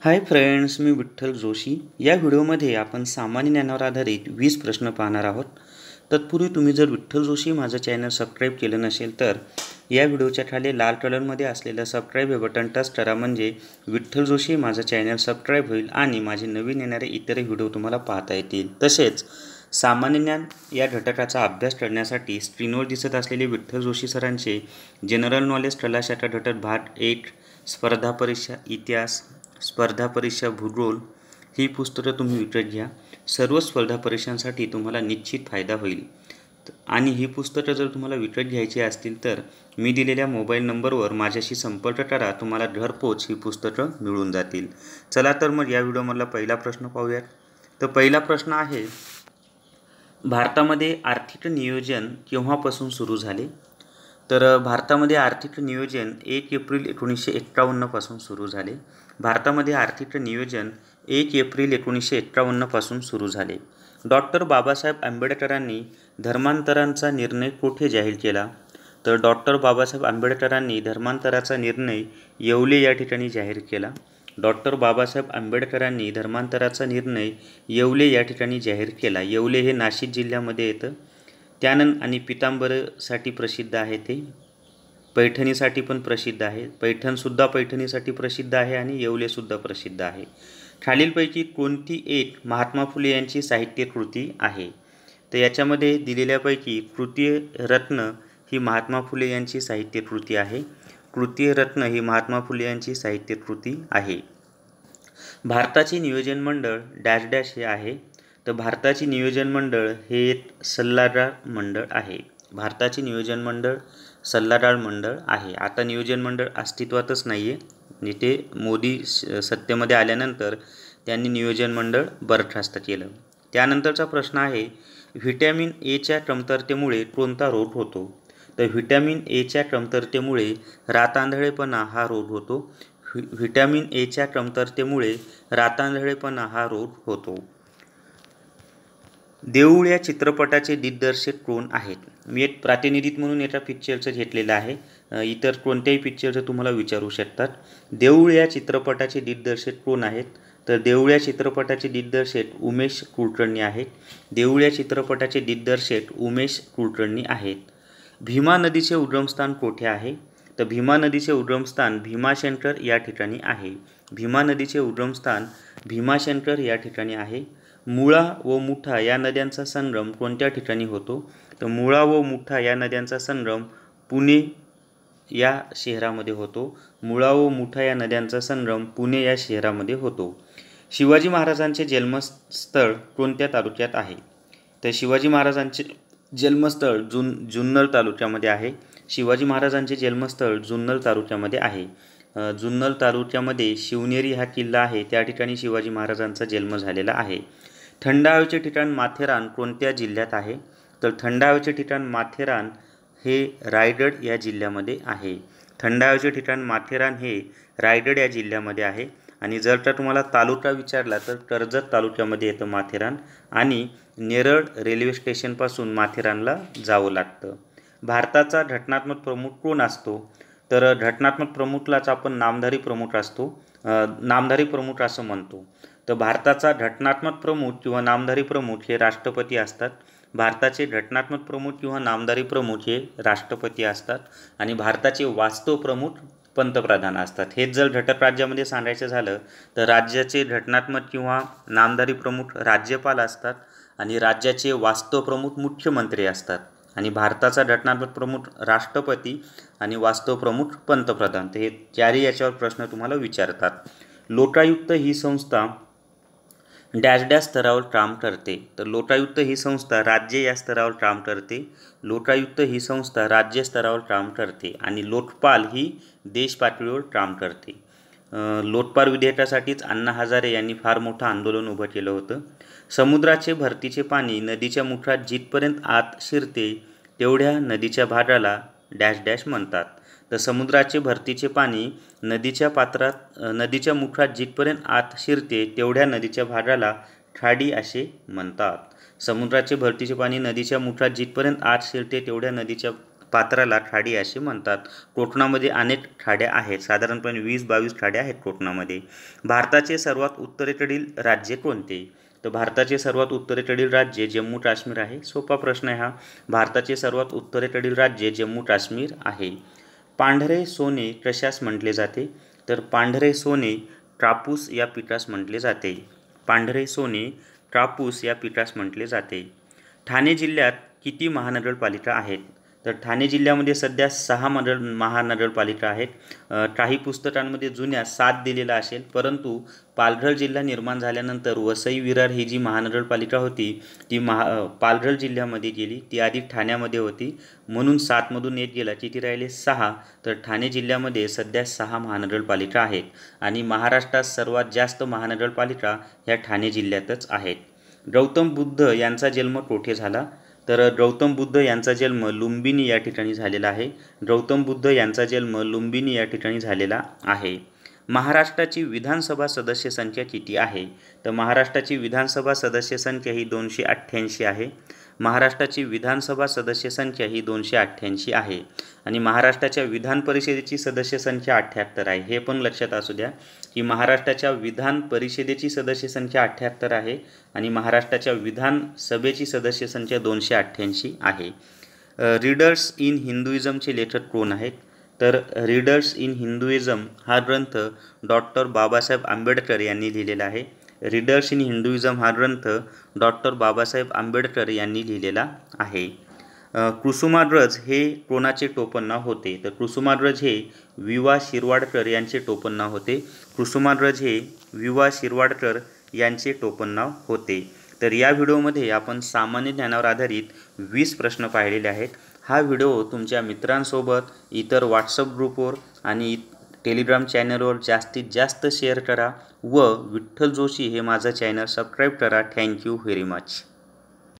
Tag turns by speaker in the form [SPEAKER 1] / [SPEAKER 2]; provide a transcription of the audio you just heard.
[SPEAKER 1] Hi friends, मी विठ्ठल जोशी. या व्हिडिओमध्ये आपण सामान्य ज्ञानावर आधारित 20 प्रश्न पाहणार आहोत. तत्पूर्वी तुम्ही जर विठ्ठल जोशी माझं चॅनल सबस्क्राईब केलं नसेल तर या व्हिडिओच्या खाली लाल कलरमध्ये असलेलं सबस्क्राईब हे बटन टच करा, म्हणजे विठ्ठल जोशी माझं चॅनल सबस्क्राईब होईल आणि माझे नवीन येणारे इतर व्हिडिओ तुम्हाला पाहता येतील. तसेच सामान्य ज्ञान या घटकाचा अभ्यास करण्यासाठी स्क्रीनवर दिसत असलेले विठ्ठल जोशी सरांचे जनरल नॉलेज तलाशाचा घटक भाग 1, स्पर्धा परीक्षा इतिहास, स्पर्धा परीक्षा भूगोल ही पुस्तकं तुम्ही विकत घ्या. सर्व स्पर्धा परीक्षांसाठी तुम्हाला निश्चित फायदा होईल. आणि ही पुस्तकं जर तुम्हाला विकत घ्यायची असतील तर मी दिलेल्या मोबाईल नंबरवर माझ्याशी संपर्क करा. तुम्हाला घरपोच ही पुस्तकं मिळून जातील. चला तर मग या व्हिडिओमधला पहिला प्रश्न पाहूयात. तर पहिला प्रश्न आहे, भारतामध्ये आर्थिक नियोजन केव्हापासून सुरू झाले? तर भारतामध्ये आर्थिक नियोजन 1 एप्रिल 1951 पासून सुरू झाले. भारतामध्ये आर्थिक नियोजन 1 एप्रिल 1951 पासून सुरू झाले. डॉक्टर बाबासाहेब आंबेडकरांनी धर्मांतरांचा निर्णय कोठे जाहीर केला? तर डॉक्टर बाबासाहेब आंबेडकरांनी धर्मांतराचा निर्णय येवले या ठिकाणी जाहीर केला. डॉक्टर बाबासाहेब आंबेडकरांनी धर्मांतराचा निर्णय येवले या ठिकाणी जाहीर केला. येवले हे नाशिक जिल्ह्यामध्ये येतं. त्यानंतर आणि पितांबरसाठी प्रसिद्ध आहे, ते पैठणीसाठी पण प्रसिद्ध आहे. पैठणसुद्धा पैठणीसाठी प्रसिद्ध आहे आणि येवलेसुद्धा प्रसिद्ध आहे. खालीलपैकी कोणती एक महात्मा फुले यांची साहित्य कृती आहे? तर याच्यामध्ये दिलेल्यापैकी तृतीय रत्न ही महात्मा फुले यांची साहित्य कृती आहे. तृतीय रत्न ही महात्मा फुले यांची साहित्य कृती आहे. भारताचे नियोजन मंडळ डॅश डॅश हे आहे. तर भारताचे नियोजन मंडळ हे एक सल्लागार मंडळ आहे. भारताचे नियोजन मंडळ सल्लागार मंडळ आहे. आता नियोजन मंडळ अस्तित्वातच नाही आहे. जिथे मोदी सत्तेमध्ये आल्यानंतर त्यांनी नियोजन मंडळ बरखास्त केलं. त्यानंतरचा प्रश्न आहे, व्हिटॅमिन एच्या कमतरतेमुळे कोणता रोग होतो? तर व्हिटॅमिन एच्या कमतरतेमुळे रातांधळेपणा हा रोग होतो. व्हिटॅमिन एच्या कमतरतेमुळे रातांधळेपणा हा रोग होतो. देऊळ या चित्रपटाचे दिग्दर्शक कोण आहेत? मी एक प्रातिनिधिक म्हणून एका पिक्चरचं घेतलेलं आहे. इतर कोणत्याही पिक्चरचं तुम्हाला विचारू शकतात. देऊळ या चित्रपटाचे दिग्दर्शक कोण आहेत? तर देऊळ या चित्रपटाचे दिग्दर्शक उमेश कुलकर्णी आहेत. देऊळ या चित्रपटाचे दिग्दर्शक उमेश कुलकर्णी आहेत. भीमा नदीचे उगमस्थान कोठे आहे? तर भीमा नदीचे उगमस्थान भीमाशंकर या ठिकाणी आहे. भीमा नदीचे उगमस्थान भीमाशंकर या ठिकाणी आहे. मुळा व मुठा या नद्यांचा संगम कोणत्या ठिकाणी होतो? तर मुळा व मुठा या नद्यांचा संगम पुणे या शहरामध्ये होतो. मुळा व मुठा या नद्यांचा संगम पुणे या शहरामध्ये होतो. शिवाजी महाराजांचे जन्मस्थळ कोणत्या तालुक्यात आहे? तर शिवाजी महाराजांचे जन्मस्थळ जुन्नर तालुक्यामध्ये आहे. शिवाजी महाराजांचे जन्मस्थळ जुन्नर तालुक्यामध्ये आहे. जुन्नर तालुक्यामध्ये शिवनेरी हा किल्ला आहे, त्या ठिकाणी शिवाजी महाराजांचा जन्म झालेला आहे. थंड हवेचे ठिकाण माथेरान कोणत्या जिल्ह्यात आहे? तर थंड हवेचे ठिकाण माथेरान हे रायगड या जिल्ह्यामध्ये आहे. थंड हवेचे ठिकाण माथेरान हे रायगड या जिल्ह्यामध्ये आहे. आणि जर का तुम्हाला तालुका विचारला तर कर्जत तालुक्यामध्ये येतं माथेरान, आणि नेरळ रेल्वे स्टेशनपासून माथेरानला जावं लागतं. भारताचा घटनात्मक प्रमुख कोण असतो? तर घटनात्मक प्रमुखलाच आपण नामधारी प्रमुख नामधारी प्रमुख असं म्हणतो. तर भारताचा घटनात्मक प्रमुख किंवा नामधारी प्रमुख हे राष्ट्रपती असतात. भारताचे घटनात्मक प्रमुख किंवा नामधारी प्रमुख हे राष्ट्रपती असतात. आणि भारताचे वास्तव प्रमुख पंतप्रधान असतात. हेच जर घटक राज्यामध्ये सांगायचं झालं तर राज्याचे घटनात्मक किंवा नामधारी प्रमुख राज्यपाल असतात आणि राज्याचे वास्तव प्रमुख मुख्यमंत्री असतात. आणि भारताचा घटनात्मक प्रमुख राष्ट्रपती आणि वास्तव प्रमुख पंतप्रधान. तर हे चारही याच्यावर प्रश्न तुम्हाला विचारतात. लोकायुक्त ही संस्था डॅश डॅश स्तरावर काम करते? तर लोकायुक्त ही संस्था राज्य या स्तरावर काम करते. लोकायुक्त ही संस्था राज्य स्तरावर काम करते. आणि लोकपाल ही देश पातळीवर काम करते. लोकपाल विधेयकासाठीच अण्णा हजारे यांनी फार मोठं आंदोलन उभं केलं होतं. समुद्राचे भरतीचे पाणी नदीच्या मुखात जिथपर्यंत आत शिरते तेवढ्या नदीच्या भागाला डॅश डॅश म्हणतात. तर समुद्राचे भरतीचे पाणी नदीच्या मुखात जिथपर्यंत आत शिरते तेवढ्या नदीच्या भागाला खाडी असे म्हणतात. समुद्राचे भरतीचे पाणी नदीच्या मुखात जिथपर्यंत आत शिरते तेवढ्या नदीच्या पात्राला ठाडी असे म्हणतात. कोकणामध्ये अनेक ठाड्या आहेत, साधारणपणे 20-22 ठाड्या आहेत कोकणामध्ये. भारताचे सर्वात उत्तरेकडील राज्य कोणते? तर भारताचे सर्वात उत्तरेकडील राज्य जम्मू काश्मीर आहे. सोपा प्रश्न आहे हा. भारताचे सर्वात उत्तरेकडील राज्य जम्मू काश्मीर आहे. पांढरे सोने कशास म्हटले जाते? तर पांढरे सोने कापूस या पिकास म्हटले जाते. पांढरे सोने कापूस या पिकास म्हटले जाते. ठाणे जिल्ह्यात किती महानगरपालिका आहेत? तर ठाणे जिल्ह्यामध्ये सध्या 6 महानगरपालिका आहेत. काही पुस्तकांमध्ये जुन्या 7 दिलेला असेल, परंतु पालघर जिल्हा निर्माण झाल्यानंतर वसई विरार ही जी महानगरपालिका होती ती पालघर जिल्ह्यामध्ये गेली. ती आधी ठाण्यामध्ये होती, म्हणून 7मधून 1 गेला, किती राहिले 6. तर ठाणे जिल्ह्यामध्ये सध्या 6 महानगरपालिका आहेत आणि महाराष्ट्रात सर्वात जास्त महानगरपालिका ह्या ठाणे जिल्ह्यातच आहेत. गौतम बुद्ध यांचा जन्म कोठे झाला? तर गौतम बुद्ध यांचा जन्म लुंबिनी या ठिकाणी झालेला आहे. गौतम बुद्ध यांचा जन्म लुंबिनी या ठिकाणी झालेला आहे. महाराष्ट्राची विधानसभा सदस्य संख्या किती आहे? तर महाराष्ट्राची विधानसभा सदस्य संख्या ही 288 आहे. महाराष्ट्राची विधानसभा सदस्य संख्या ही 288 आहे आणि महाराष्ट्राच्या विधान परिषदेची सदस्य संख्या 78 आहे. हे पण लक्षात असू द्या की महाराष्ट्राच्या विधान परिषदेची सदस्य संख्या 78 आहे आणि महाराष्ट्राच्या विधानसभेची सदस्य संख्या 288 आहे. रीडर्स इन हिंदुइझमचे लेखक कोण आहेत? तर रीडर्स इन हिंदुइझम हा ग्रंथ डॉक्टर बाबासाहेब आंबेडकर यांनी लिहिलेला आहे. रीडर्स इन हिंदुइझम हा ग्रंथ डॉक्टर बाबासाहेब आंबेडकर यांनी लिहिलेला आहे. कुसुमाग्रज हे कोणाचे टोपणनाव होते? तर कुसुमाग्रज हे वि.वा. शिरवाडकर यांचे टोपणनाव होते. कुसुमाग्रज हे वि.वा. शिरवाडकर यांचे टोपणनाव होते. तर या व्हिडिओमध्ये आपण सामान्य ज्ञानावर आधारित 20 प्रश्न पाहिलेले आहेत. हा व्हिडिओ तुमच्या मित्रांसोबत, इतर व्हॉट्सअप ग्रुपवर आणि टेलिग्राम चॅनलवर जास्तीत जास्त शेअर करा व विठ्ठल जोशी हे माझं चॅनल सबस्क्राईब करा. Thank you very much.